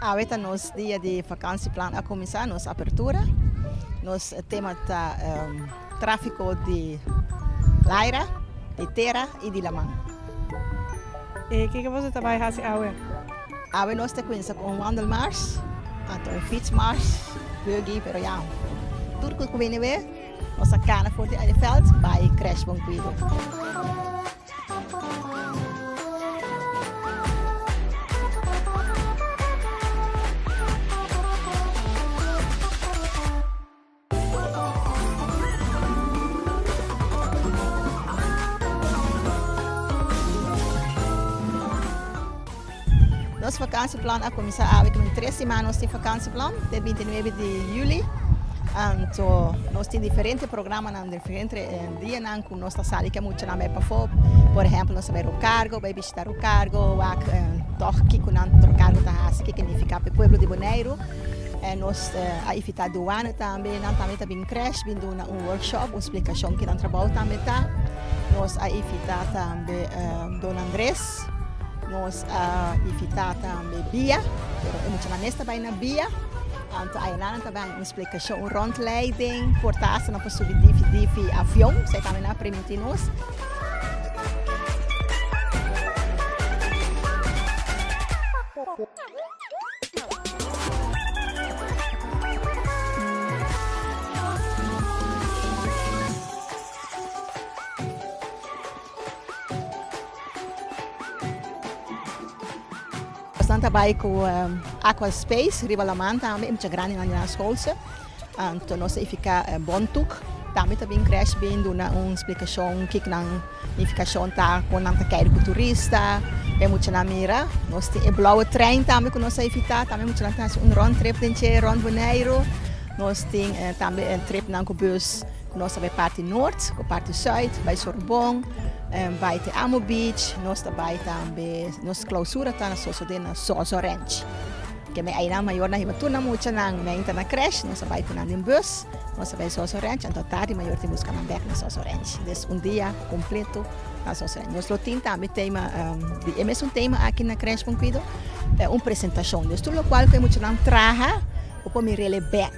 Ahorita nos dia de vakantieplan a começar, nos apertura. Nos tema tá tráfico de Laira, de terra e de lamang. E o que você trabalha agora? Agora nós temos um wandelmars, um fietsmars, burgie, pero ja. Tudo que we weer, nossa cana voor het veld bij Crash Bonquido. Nosso vakantieplan a começar a com 3 semanas de vakantieplan, de 29 de julho. Então, nós temos diferentes programas, diferentes dias com nossa sala que muito na para fora. Por exemplo, nós vamos o cargo, vai visitar o cargo, toque com o cargo da que significa o povo de Bonaire. Nós a evitar doana também, também está bem creche, bem um workshop, uma explicação que não trabalho também tá. Nós a evitar também Dona Andrés. Nós evitar também Bia, pero muito na nesta vai na Bia. Então aí lá também uma explicação, rondleiding, portasse na possibilidade de avião, você também na permitir nós. Nós trabalhamos com Aquaspace, Ribalaman, também muito grande na escola. Então, nós ficamos Bontuk, também cresce bem uma explicação que na unificação está com a queira com turista, é muito na mira. Nós temos o blauwe trein também que nós ficamos, também muito na round trip dentro rond Bonaire. Nós temos também trip na bus, nós vai parte norte, com parte zuid, bij Sorbonne. Bij de Amo Beach, nós trabalhamos também, nossa clausura está na Soso Ranch. Que me aí na maior na Hibatuna muito na mente na creche, nós trabalhamos com bus, nós trabalhamos Soso Ranch, então tarde maior temos que mandar na Soso Ranch. Então dia completo na Soso Ranch. Nós temos também tema, é mesmo tema aqui na creche com cuido, uma apresentação. Então tudo o qual que muito não traga, o para me rele back.